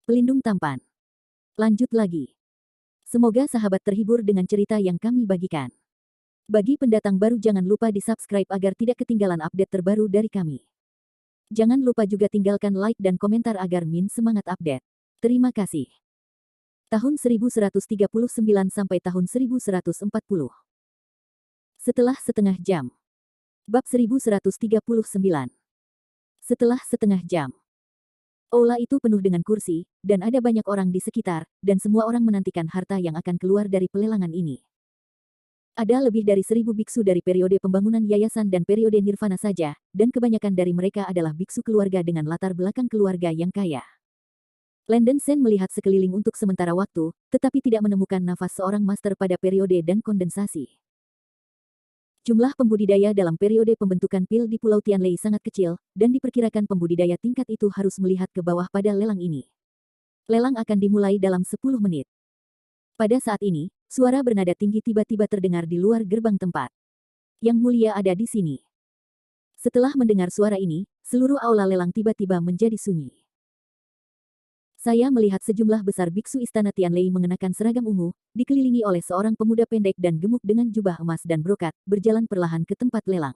Pelindung tampan. Lanjut lagi. Semoga sahabat terhibur dengan cerita yang kami bagikan. Bagi pendatang baru jangan lupa di-subscribe agar tidak ketinggalan update terbaru dari kami. Jangan lupa juga tinggalkan like dan komentar agar Min semangat update. Terima kasih. Tahun 1139 sampai tahun 1140. Setelah setengah jam. Bab 1139. Setelah setengah jam. Aula itu penuh dengan kursi, dan ada banyak orang di sekitar, dan semua orang menantikan harta yang akan keluar dari pelelangan ini. Ada lebih dari 1000 biksu dari periode pembangunan yayasan dan periode nirvana saja, dan kebanyakan dari mereka adalah biksu keluarga dengan latar belakang keluarga yang kaya. Landon Sen melihat sekeliling untuk sementara waktu, tetapi tidak menemukan nafas seorang master pada periode dan kondensasi. Jumlah pembudidaya dalam periode pembentukan pil di Pulau Tianlei sangat kecil, dan diperkirakan pembudidaya tingkat itu harus melihat ke bawah pada lelang ini. Lelang akan dimulai dalam 10 menit. Pada saat ini, suara bernada tinggi tiba-tiba terdengar di luar gerbang tempat. Yang Mulia ada di sini. Setelah mendengar suara ini, seluruh aula lelang tiba-tiba menjadi sunyi. Saya melihat sejumlah besar biksu istana Tianlei mengenakan seragam ungu, dikelilingi oleh seorang pemuda pendek dan gemuk dengan jubah emas dan brokat, berjalan perlahan ke tempat lelang.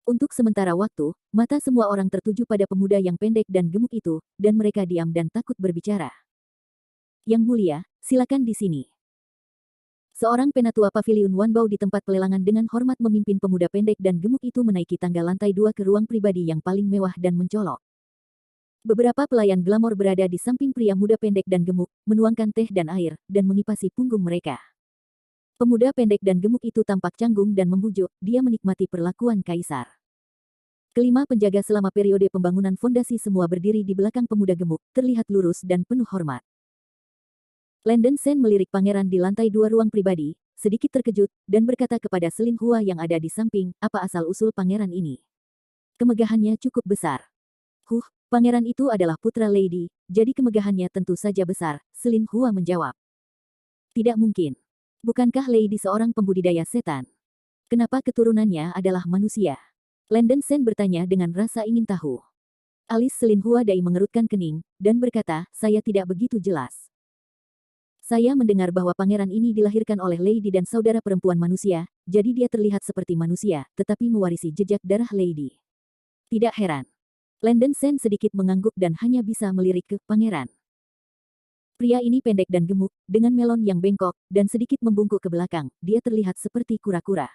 Untuk sementara waktu, mata semua orang tertuju pada pemuda yang pendek dan gemuk itu, dan mereka diam dan takut berbicara. Yang Mulia, silakan di sini. Seorang penatua paviliun Wanbao di tempat pelelangan dengan hormat memimpin pemuda pendek dan gemuk itu menaiki tangga lantai 2 ke ruang pribadi yang paling mewah dan mencolok. Beberapa pelayan glamor berada di samping pria muda pendek dan gemuk, menuangkan teh dan air, dan mengipasi punggung mereka. Pemuda pendek dan gemuk itu tampak canggung dan membujuk, dia menikmati perlakuan kaisar. Kelima penjaga selama periode pembangunan fondasi semua berdiri di belakang pemuda gemuk, terlihat lurus dan penuh hormat. Landon Sen melirik pangeran di lantai 2 ruang pribadi, sedikit terkejut, dan berkata kepada Selin Hua yang ada di samping, apa asal-usul pangeran ini? Kemegahannya cukup besar. Pangeran itu adalah putra Lady, jadi kemegahannya tentu saja besar, Selin Hua menjawab. Tidak mungkin. Bukankah Lady seorang pembudidaya setan? Kenapa keturunannya adalah manusia? Landon Sen bertanya dengan rasa ingin tahu. Alis Selin Hua Dai mengerutkan kening, dan berkata, saya tidak begitu jelas. Saya mendengar bahwa pangeran ini dilahirkan oleh Lady dan saudara perempuan manusia, jadi dia terlihat seperti manusia, tetapi mewarisi jejak darah Lady. Tidak heran. Landon Sen sedikit mengangguk dan hanya bisa melirik ke pangeran. Pria ini pendek dan gemuk, dengan melon yang bengkok, dan sedikit membungkuk ke belakang, dia terlihat seperti kura-kura.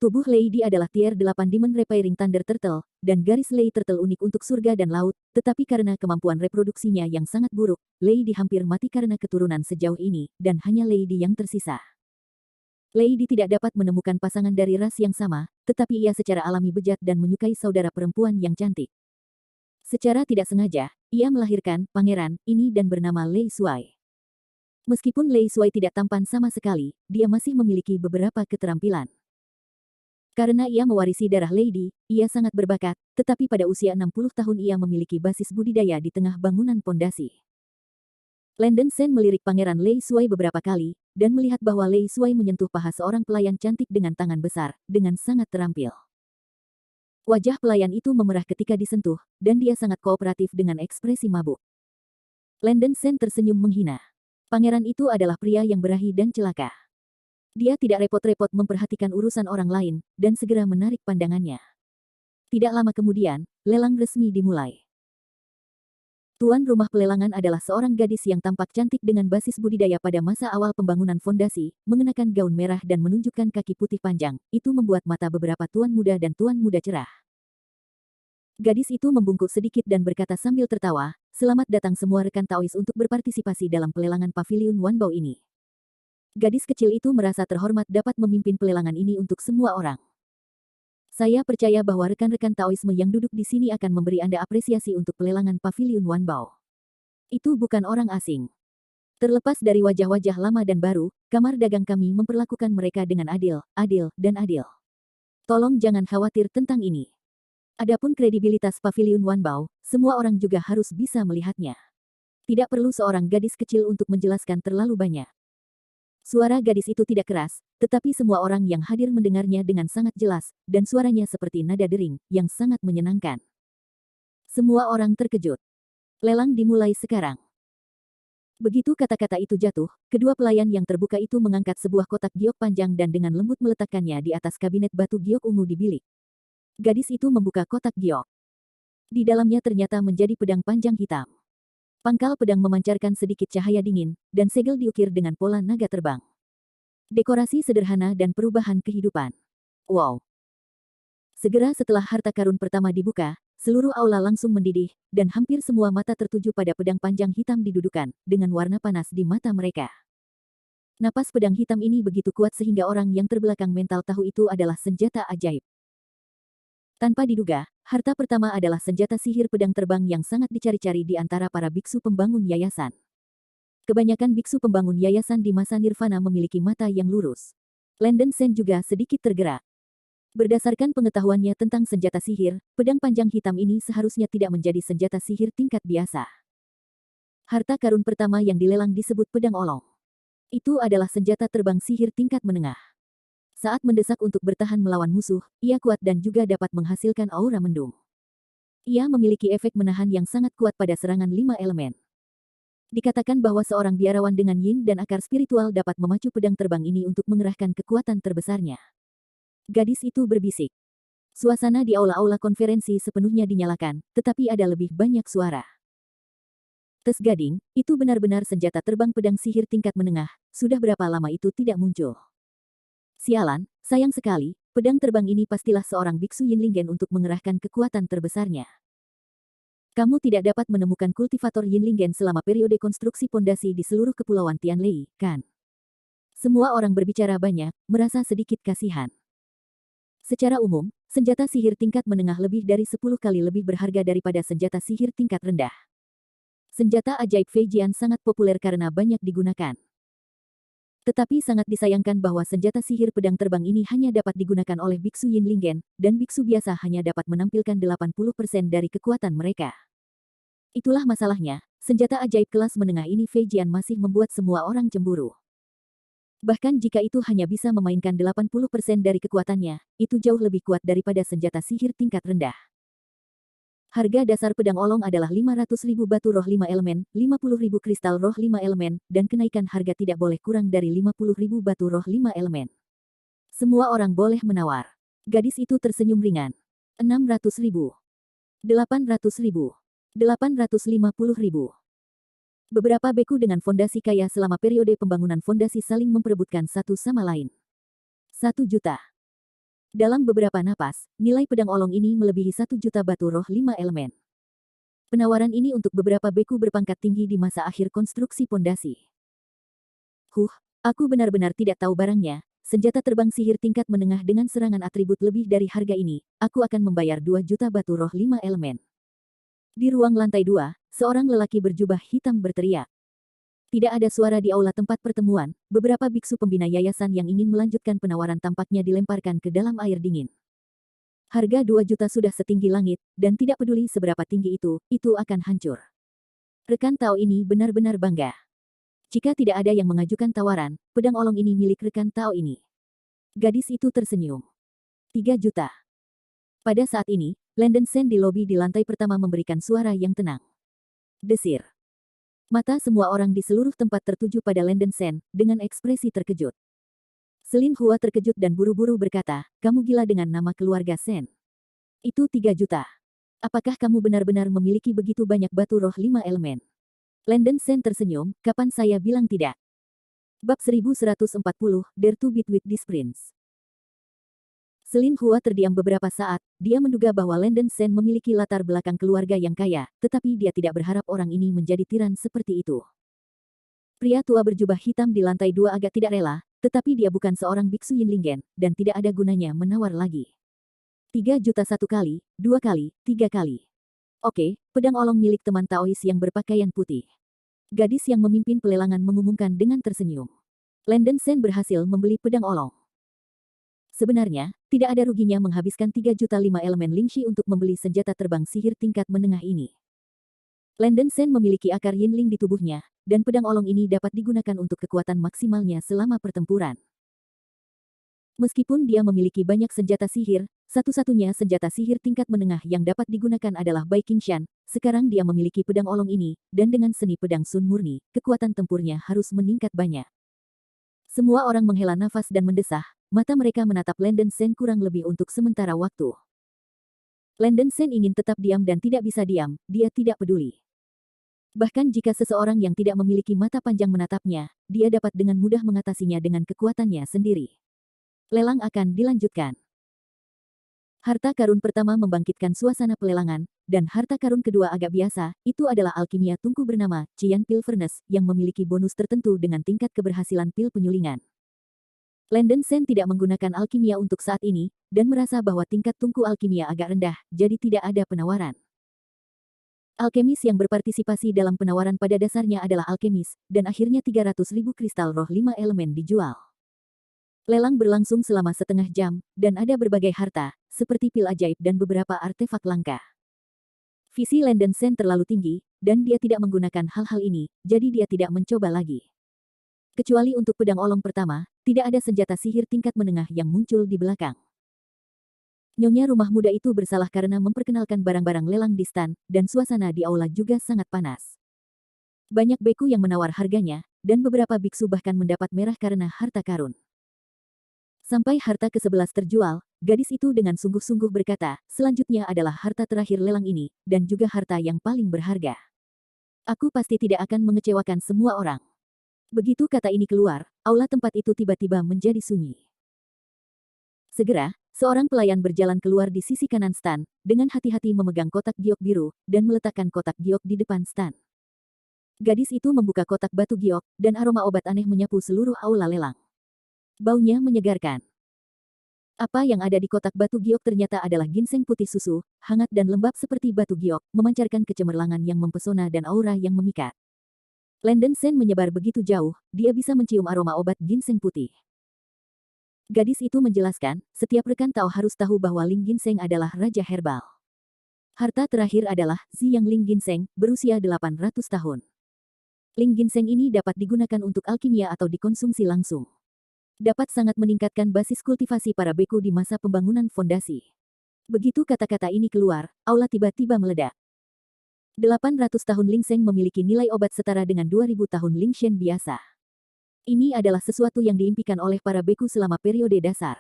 Tubuh Lady adalah Tier 8 Demon Repairing Thunder Turtle, dan garis Lei Turtle unik untuk surga dan laut, tetapi karena kemampuan reproduksinya yang sangat buruk, Lady hampir mati karena keturunan sejauh ini, dan hanya Lady yang tersisa. Lady tidak dapat menemukan pasangan dari ras yang sama, tetapi ia secara alami bejat dan menyukai saudara perempuan yang cantik. Secara tidak sengaja, ia melahirkan pangeran ini dan bernama Lei Suai. Meskipun Lei Suai tidak tampan sama sekali, dia masih memiliki beberapa keterampilan. Karena ia mewarisi darah Lady, ia sangat berbakat, tetapi pada usia 60 tahun ia memiliki basis budidaya di tengah bangunan pondasi. Landon Sen melirik Pangeran Lei Suai beberapa kali, dan melihat bahwa Lei Suai menyentuh paha seorang pelayan cantik dengan tangan besar, dengan sangat terampil. Wajah pelayan itu memerah ketika disentuh, dan dia sangat kooperatif dengan ekspresi mabuk. Landon Sen tersenyum menghina. Pangeran itu adalah pria yang berahi dan celaka. Dia tidak repot-repot memperhatikan urusan orang lain, dan segera menarik pandangannya. Tidak lama kemudian, lelang resmi dimulai. Tuan rumah pelelangan adalah seorang gadis yang tampak cantik dengan basis budidaya pada masa awal pembangunan fondasi, mengenakan gaun merah dan menunjukkan kaki putih panjang, itu membuat mata beberapa tuan muda dan tuan muda cerah. Gadis itu membungkuk sedikit dan berkata sambil tertawa, selamat datang semua rekan Taois untuk berpartisipasi dalam pelelangan paviliun Wanbao ini. Gadis kecil itu merasa terhormat dapat memimpin pelelangan ini untuk semua orang. Saya percaya bahwa rekan-rekan Taoisme yang duduk di sini akan memberi Anda apresiasi untuk pelelangan paviliun Wanbao. Itu bukan orang asing. Terlepas dari wajah-wajah lama dan baru, kamar dagang kami memperlakukan mereka dengan adil, dan adil. Tolong jangan khawatir tentang ini. Adapun kredibilitas paviliun Wanbao, semua orang juga harus bisa melihatnya. Tidak perlu seorang gadis kecil untuk menjelaskan terlalu banyak. Suara gadis itu tidak keras, tetapi semua orang yang hadir mendengarnya dengan sangat jelas, dan suaranya seperti nada dering, yang sangat menyenangkan. Semua orang terkejut. Lelang dimulai sekarang. Begitu kata-kata itu jatuh, kedua pelayan yang terbuka itu mengangkat sebuah kotak giok panjang dan dengan lembut meletakkannya di atas kabinet batu giok ungu di bilik. Gadis itu membuka kotak giok. Di dalamnya ternyata menjadi pedang panjang hitam. Pangkal pedang memancarkan sedikit cahaya dingin, dan segel diukir dengan pola naga terbang. Dekorasi sederhana dan perubahan kehidupan. Wow! Segera setelah harta karun pertama dibuka, seluruh aula langsung mendidih, dan hampir semua mata tertuju pada pedang panjang hitam didudukan, dengan warna panas di mata mereka. Napas pedang hitam ini begitu kuat sehingga orang yang terbelakang mental tahu itu adalah senjata ajaib. Tanpa diduga, harta pertama adalah senjata sihir pedang terbang yang sangat dicari-cari di antara para biksu pembangun yayasan. Kebanyakan biksu pembangun yayasan di masa nirvana memiliki mata yang lurus. Landon Sen juga sedikit tergerak. Berdasarkan pengetahuannya tentang senjata sihir, pedang panjang hitam ini seharusnya tidak menjadi senjata sihir tingkat biasa. Harta karun pertama yang dilelang disebut pedang olong. Itu adalah senjata terbang sihir tingkat menengah. Saat mendesak untuk bertahan melawan musuh, ia kuat dan juga dapat menghasilkan aura mendung. Ia memiliki efek menahan yang sangat kuat pada serangan 5 elemen. Dikatakan bahwa seorang biarawan dengan yin dan akar spiritual dapat memacu pedang terbang ini untuk mengerahkan kekuatan terbesarnya. Gadis itu berbisik. Suasana di aula-aula konferensi sepenuhnya dinyalakan, tetapi ada lebih banyak suara. Tes Gading, itu benar-benar senjata terbang pedang sihir tingkat menengah, sudah berapa lama itu tidak muncul. Sialan, sayang sekali, pedang terbang ini pastilah seorang biksu Yinlingen untuk mengerahkan kekuatan terbesarnya. Kamu tidak dapat menemukan kultivator Yinlingen selama periode konstruksi pondasi di seluruh kepulauan Tianlei, kan? Semua orang berbicara banyak, merasa sedikit kasihan. Secara umum, senjata sihir tingkat menengah lebih dari 10 kali lebih berharga daripada senjata sihir tingkat rendah. Senjata ajaib Fei Jian sangat populer karena banyak digunakan. Tetapi sangat disayangkan bahwa senjata sihir pedang terbang ini hanya dapat digunakan oleh biksu Yinlingen, dan biksu biasa hanya dapat menampilkan 80% dari kekuatan mereka. Itulah masalahnya, senjata ajaib kelas menengah ini Fei Jian masih membuat semua orang cemburu. Bahkan jika itu hanya bisa memainkan 80% dari kekuatannya, itu jauh lebih kuat daripada senjata sihir tingkat rendah. Harga dasar pedang olong adalah 500.000 batu roh 5 elemen, 50.000 kristal roh 5 elemen, dan kenaikan harga tidak boleh kurang dari 50.000 batu roh 5 elemen. Semua orang boleh menawar. Gadis itu tersenyum ringan. 600.000. 800.000. 850.000. Beberapa beku dengan fondasi kaya selama periode pembangunan fondasi saling memperebutkan satu sama lain. 1 juta. Dalam beberapa napas, nilai pedang olong ini melebihi 1 juta batu roh 5 elemen. Penawaran ini untuk beberapa beku berpangkat tinggi di masa akhir konstruksi pondasi. Aku benar-benar tidak tahu barangnya. Senjata terbang sihir tingkat menengah dengan serangan atribut lebih dari harga ini, aku akan membayar 2 juta batu roh 5 elemen. Di ruang lantai 2, seorang lelaki berjubah hitam berteriak. Tidak ada suara di aula tempat pertemuan, beberapa biksu pembina yayasan yang ingin melanjutkan penawaran tampaknya dilemparkan ke dalam air dingin. Harga 2 juta sudah setinggi langit, dan tidak peduli seberapa tinggi itu akan hancur. Rekan Tao ini benar-benar bangga. Jika tidak ada yang mengajukan tawaran, pedang olong ini milik rekan Tao ini. Gadis itu tersenyum. 3 juta. Pada saat ini, Landon Sen di lobi di lantai pertama memberikan suara yang tenang. Desir. Mata semua orang di seluruh tempat tertuju pada Landon Sen, dengan ekspresi terkejut. Selin Hua terkejut dan buru-buru berkata, kamu gila dengan nama keluarga Sen. Itu 3 juta. Apakah kamu benar-benar memiliki begitu banyak batu roh 5 elemen? Landon Sen tersenyum, kapan saya bilang tidak? Bab 1140, Dare to Beat with this Prince. Selin Hua terdiam beberapa saat, dia menduga bahwa Landon Sen memiliki latar belakang keluarga yang kaya, tetapi dia tidak berharap orang ini menjadi tiran seperti itu. Pria tua berjubah hitam di lantai 2 agak tidak rela, tetapi dia bukan seorang biksu Yinlingen, dan tidak ada gunanya menawar lagi. 3 juta 1 kali, 2 kali, 3 kali. Oke, pedang olong milik teman Taois yang berpakaian putih. Gadis yang memimpin pelelangan mengumumkan dengan tersenyum. Landon Sen berhasil membeli pedang olong. Sebenarnya, tidak ada ruginya menghabiskan 3 juta 5 elemen Lingxi untuk membeli senjata terbang sihir tingkat menengah ini. Landon Sen memiliki akar Yinling di tubuhnya, dan pedang olong ini dapat digunakan untuk kekuatan maksimalnya selama pertempuran. Meskipun dia memiliki banyak senjata sihir, Satu-satunya senjata sihir tingkat menengah yang dapat digunakan adalah Bai Qingshan. Sekarang dia memiliki pedang olong ini, dan dengan seni pedang Sun murni, kekuatan tempurnya harus meningkat banyak. Semua orang menghela nafas dan mendesah, mata mereka menatap Landen Shen kurang lebih untuk sementara waktu. Landen Shen ingin tetap diam dan tidak bisa diam, dia tidak peduli. Bahkan jika seseorang yang tidak memiliki mata panjang menatapnya, dia dapat dengan mudah mengatasinya dengan kekuatannya sendiri. Lelang akan dilanjutkan. Harta karun pertama membangkitkan suasana pelelangan, dan harta karun kedua agak biasa, itu adalah alkimia tungku bernama Qian Pil Furnace yang memiliki bonus tertentu dengan tingkat keberhasilan pil penyulingan. Landen Shen tidak menggunakan alkimia untuk saat ini, dan merasa bahwa tingkat tungku alkimia agak rendah, jadi tidak ada penawaran. Alkemis yang berpartisipasi dalam penawaran pada dasarnya adalah alkemis, dan akhirnya 300.000 kristal roh 5 elemen dijual. Lelang berlangsung selama setengah jam, dan ada berbagai harta, seperti pil ajaib dan beberapa artefak langka. Visi Landen Shen terlalu tinggi, dan dia tidak menggunakan hal-hal ini, jadi dia tidak mencoba lagi. Kecuali untuk pedang olong pertama, tidak ada senjata sihir tingkat menengah yang muncul di belakang. Nyonya rumah muda itu bersalah karena memperkenalkan barang-barang lelang di stan, dan suasana di aula juga sangat panas. Banyak beku yang menawar harganya, dan beberapa biksu bahkan mendapat merah karena harta karun. Sampai harta ke-11 terjual, gadis itu dengan sungguh-sungguh berkata, selanjutnya adalah harta terakhir lelang ini, dan juga harta yang paling berharga. Aku pasti tidak akan mengecewakan semua orang. Begitu kata ini keluar, aula tempat itu tiba-tiba menjadi sunyi. Segera, seorang pelayan berjalan keluar di sisi kanan stan, dengan hati-hati memegang kotak giok biru, dan meletakkan kotak giok di depan stan. Gadis itu membuka kotak batu giok, dan aroma obat aneh menyapu seluruh aula lelang. Baunya menyegarkan. Apa yang ada di kotak batu giok ternyata adalah ginseng putih susu, hangat dan lembab seperti batu giok, memancarkan kecemerlangan yang mempesona dan aura yang memikat. Landen Shen menyebar begitu jauh, dia bisa mencium aroma obat ginseng putih. Gadis itu menjelaskan, setiap rekan Tao harus tahu bahwa Ling Ginseng adalah raja herbal. Harta terakhir adalah Ziyang Ling Ginseng, berusia 800 tahun. Ling Ginseng ini dapat digunakan untuk alkimia atau dikonsumsi langsung. Dapat sangat meningkatkan basis kultivasi para beku di masa pembangunan fondasi. Begitu kata-kata ini keluar, aula tiba-tiba meledak. 800 tahun Ling Seng memiliki nilai obat setara dengan 2000 tahun Ling Shen biasa. Ini adalah sesuatu yang diimpikan oleh para beku selama periode dasar.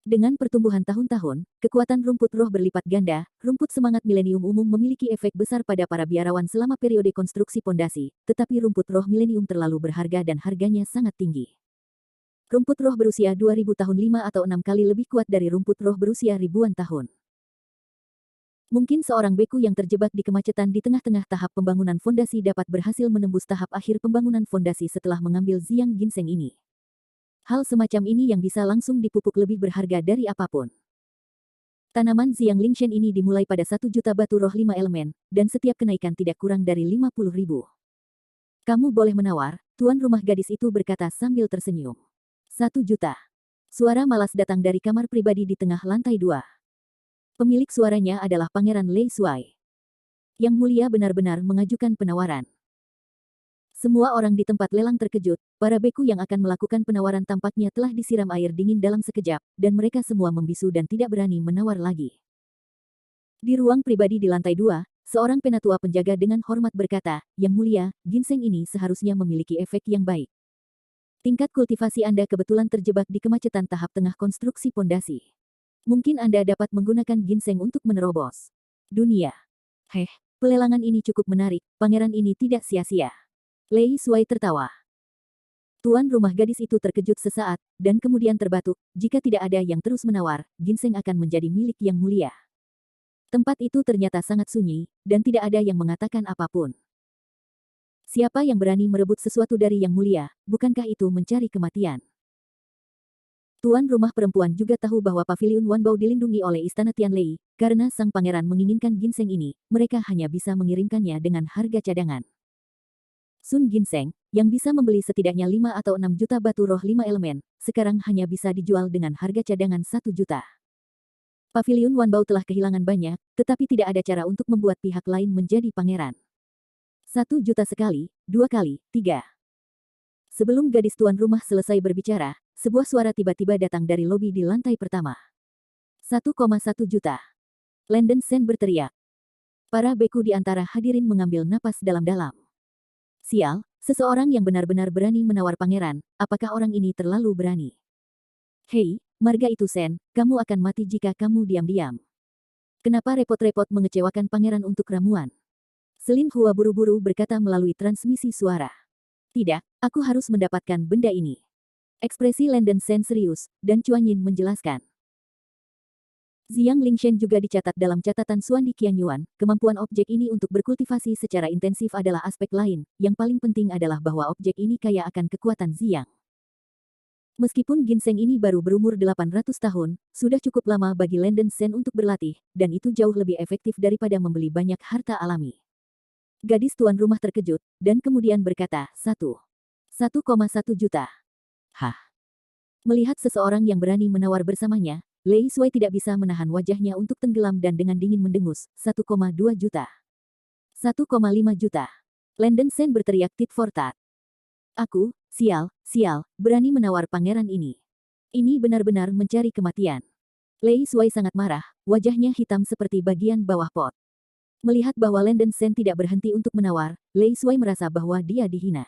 Dengan pertumbuhan tahun-tahun, kekuatan rumput roh berlipat ganda, rumput semangat milenium umum memiliki efek besar pada para biarawan selama periode konstruksi pondasi, tetapi rumput roh milenium terlalu berharga dan harganya sangat tinggi. Rumput roh berusia 2000 tahun 5 atau 6 kali lebih kuat dari rumput roh berusia ribuan tahun. Mungkin seorang beku yang terjebak di kemacetan di tengah-tengah tahap pembangunan fondasi dapat berhasil menembus tahap akhir pembangunan fondasi setelah mengambil Ziyang Ginseng ini. Hal semacam ini yang bisa langsung dipupuk lebih berharga dari apapun. Tanaman Ziyang Lingshen ini dimulai pada 1 juta batu roh 5 elemen, dan setiap kenaikan tidak kurang dari 50.000. Kamu boleh menawar, tuan rumah gadis itu berkata sambil tersenyum. 1 juta. Suara malas datang dari kamar pribadi di tengah lantai 2. Pemilik suaranya adalah Pangeran Lei Suai. Yang mulia benar-benar mengajukan penawaran. Semua orang di tempat lelang terkejut, para beku yang akan melakukan penawaran tampaknya telah disiram air dingin dalam sekejap, dan mereka semua membisu dan tidak berani menawar lagi. Di ruang pribadi di lantai 2, seorang penatua penjaga dengan hormat berkata, Yang mulia, ginseng ini seharusnya memiliki efek yang baik. Tingkat kultivasi Anda kebetulan terjebak di kemacetan tahap tengah konstruksi pondasi. Mungkin Anda dapat menggunakan ginseng untuk menerobos dunia. Pelelangan ini cukup menarik, pangeran ini tidak sia-sia. Lei Suai tertawa. Tuan rumah gadis itu terkejut sesaat, dan kemudian terbatuk, jika tidak ada yang terus menawar, ginseng akan menjadi milik yang mulia. Tempat itu ternyata sangat sunyi, dan tidak ada yang mengatakan apapun. Siapa yang berani merebut sesuatu dari yang mulia, bukankah itu mencari kematian? Tuan rumah perempuan juga tahu bahwa Paviliun Wanbao dilindungi oleh Istana Tianlei, karena sang pangeran menginginkan ginseng ini, mereka hanya bisa mengirimkannya dengan harga cadangan. Sun Ginseng, yang bisa membeli setidaknya 5 atau 6 juta batu roh 5 elemen, sekarang hanya bisa dijual dengan harga cadangan 1 juta. Paviliun Wanbao telah kehilangan banyak, tetapi tidak ada cara untuk membuat pihak lain menjadi pangeran. 1 juta sekali, 2 kali, 3. Sebelum gadis tuan rumah selesai berbicara, sebuah suara tiba-tiba datang dari lobi di lantai pertama. 1,1 juta. Landon Sen berteriak. Para beku di antara hadirin mengambil napas dalam-dalam. Sial, seseorang yang benar-benar berani menawar pangeran, apakah orang ini terlalu berani? Hei, marga itu Sen, kamu akan mati jika kamu diam-diam. Kenapa repot-repot mengecewakan pangeran untuk ramuan? Selin Hua buru-buru berkata melalui transmisi suara. Tidak, aku harus mendapatkan benda ini. Ekspresi Landon Sen serius, dan Chuan Yin menjelaskan. Ziyang Lingshen juga dicatat dalam catatan Xuan di Qianyuan. Kemampuan objek ini untuk berkultivasi secara intensif adalah aspek lain. Yang paling penting adalah bahwa objek ini kaya akan kekuatan Ziyang. Meskipun ginseng ini baru berumur 800 tahun, sudah cukup lama bagi Landon Sen untuk berlatih, dan itu jauh lebih efektif daripada membeli banyak harta alami. Gadis tuan rumah terkejut, dan kemudian berkata, 1,1 juta. Hah? Melihat seseorang yang berani menawar bersamanya, Lei Shuai tidak bisa menahan wajahnya untuk tenggelam dan dengan dingin mendengus, 1,2 juta. 1,5 juta. Landon Sen berteriak tit for tat. Aku, sial, berani menawar pangeran ini. Ini benar-benar mencari kematian. Lei Shuai sangat marah, wajahnya hitam seperti bagian bawah pot. Melihat bahwa Landon Sen tidak berhenti untuk menawar, Lei Shuai merasa bahwa dia dihina.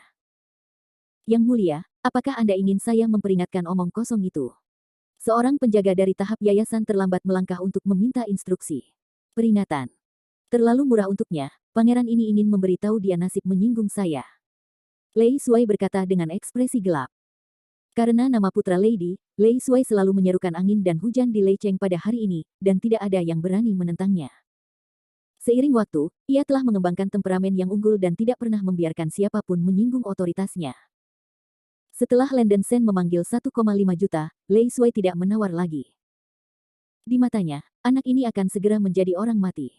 Yang mulia, apakah Anda ingin saya memperingatkan omong kosong itu? Seorang penjaga dari tahap yayasan terlambat melangkah untuk meminta instruksi. Peringatan. Terlalu murah untuknya, pangeran ini ingin memberitahu dia nasib menyinggung saya. Lei Shuai berkata dengan ekspresi gelap. Karena nama putra Lady, Lei Shuai selalu menyerukan angin dan hujan di Lei Cheng pada hari ini, dan tidak ada yang berani menentangnya. Seiring waktu, ia telah mengembangkan temperamen yang unggul dan tidak pernah membiarkan siapapun menyinggung otoritasnya. Setelah Landon Sen memanggil 1,5 juta, Lei Shuai tidak menawar lagi. Di matanya, anak ini akan segera menjadi orang mati.